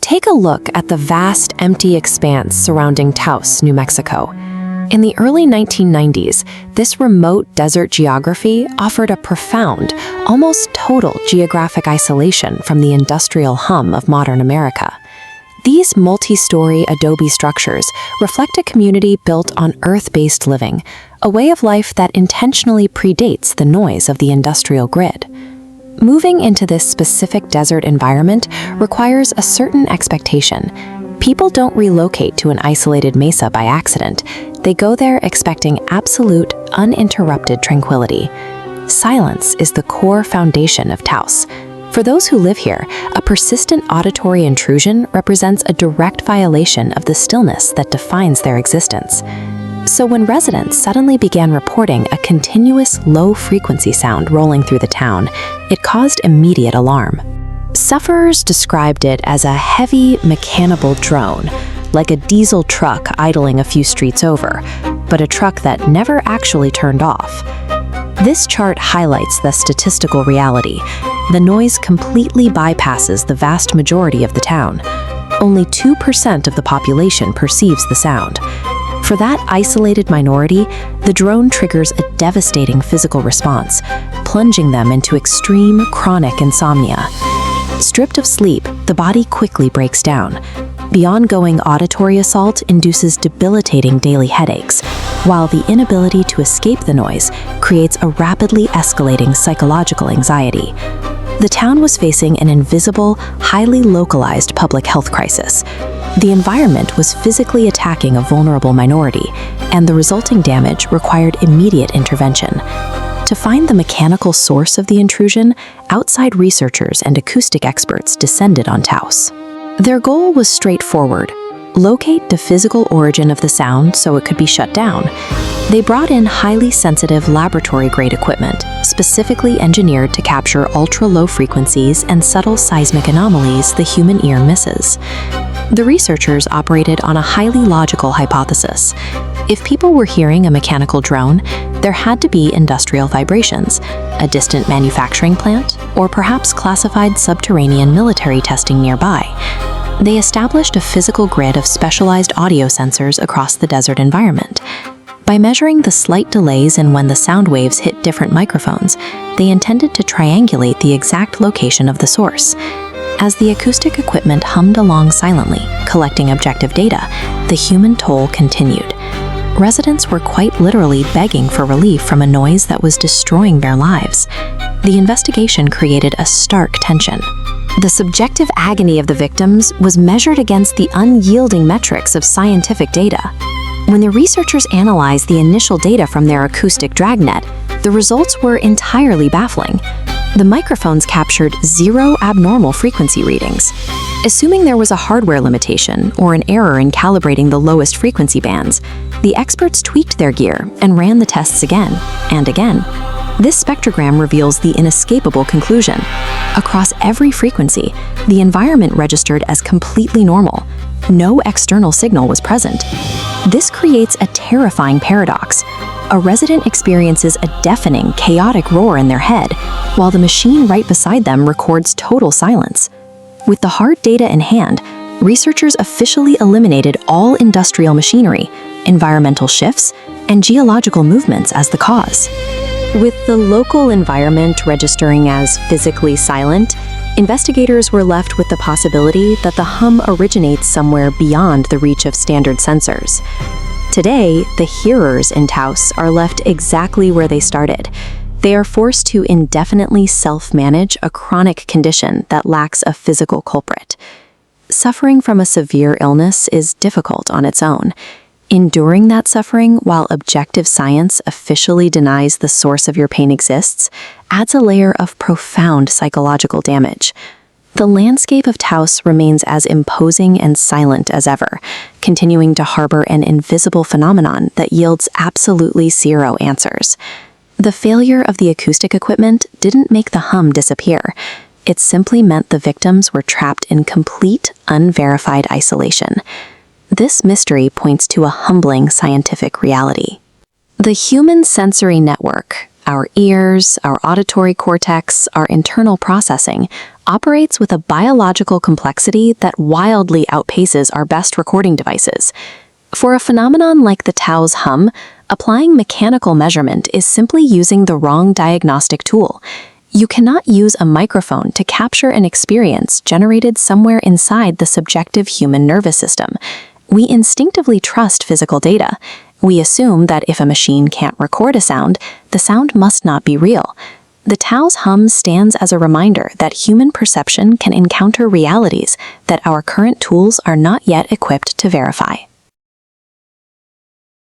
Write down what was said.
Take a look at the vast, empty expanse surrounding Taos, New Mexico. In the early 1990s, this remote desert geography offered a profound, almost total geographic isolation from the industrial hum of modern America. These multi-story adobe structures reflect a community built on earth-based living, a way of life that intentionally predates the noise of the industrial grid. Moving into this specific desert environment requires a certain expectation. People don't relocate to an isolated mesa by accident. They go there expecting absolute, uninterrupted tranquility. Silence is the core foundation of Taos. For those who live here, a persistent auditory intrusion represents a direct violation of the stillness that defines their existence. So when residents suddenly began reporting a continuous low-frequency sound rolling through the town, it caused immediate alarm. Sufferers described it as a heavy, mechanical drone, like a diesel truck idling a few streets over, but a truck that never actually turned off. This chart highlights the statistical reality. The noise completely bypasses the vast majority of the town. Only 2% of the population perceives the sound. For that isolated minority, the drone triggers a devastating physical response, plunging them into extreme chronic insomnia. Stripped of sleep, the body quickly breaks down. The ongoing auditory assault induces debilitating daily headaches, while the inability to escape the noise creates a rapidly escalating psychological anxiety. The town was facing an invisible, highly localized public health crisis. The environment was physically attacking a vulnerable minority, and the resulting damage required immediate intervention. To find the mechanical source of the intrusion, outside researchers and acoustic experts descended on Taos. Their goal was straightforward: locate the physical origin of the sound so it could be shut down. They brought in highly sensitive laboratory-grade equipment, specifically engineered to capture ultra-low frequencies and subtle seismic anomalies the human ear misses. The researchers operated on a highly logical hypothesis. If people were hearing a mechanical drone, there had to be industrial vibrations, a distant manufacturing plant, or perhaps classified subterranean military testing nearby. They established a physical grid of specialized audio sensors across the desert environment. By measuring the slight delays in when the sound waves hit different microphones, they intended to triangulate the exact location of the source. As the acoustic equipment hummed along silently, collecting objective data, the human toll continued. Residents were quite literally begging for relief from a noise that was destroying their lives. The investigation created a stark tension. The subjective agony of the victims was measured against the unyielding metrics of scientific data. When the researchers analyzed the initial data from their acoustic dragnet, the results were entirely baffling. The microphones captured 0 abnormal frequency readings. Assuming there was a hardware limitation or an error in calibrating the lowest frequency bands, the experts tweaked their gear and ran the tests again and again. This spectrogram reveals the inescapable conclusion. Across every frequency, the environment registered as completely normal. No external signal was present. This creates a terrifying paradox. A resident experiences a deafening, chaotic roar in their head, while the machine right beside them records total silence. With the hard data in hand, researchers officially eliminated all industrial machinery, environmental shifts, and geological movements as the cause. With the local environment registering as physically silent, investigators were left with the possibility that the hum originates somewhere beyond the reach of standard sensors. Today, the hearers in Taos are left exactly where they started. They are forced to indefinitely self-manage a chronic condition that lacks a physical culprit. Suffering from a severe illness is difficult on its own. Enduring that suffering while objective science officially denies the source of your pain exists adds a layer of profound psychological damage. The landscape of Taos remains as imposing and silent as ever, continuing to harbor an invisible phenomenon that yields absolutely zero answers. The failure of the acoustic equipment didn't make the hum disappear. It simply meant the victims were trapped in complete, unverified isolation. This mystery points to a humbling scientific reality. The human sensory network, our ears, our auditory cortex, our internal processing, operates with a biological complexity that wildly outpaces our best recording devices. For a phenomenon like the Taos Hum, applying mechanical measurement is simply using the wrong diagnostic tool. You cannot use a microphone to capture an experience generated somewhere inside the subjective human nervous system. We instinctively trust physical data. We assume that if a machine can't record a sound, the sound must not be real. The Taos Hum stands as a reminder that human perception can encounter realities that our current tools are not yet equipped to verify.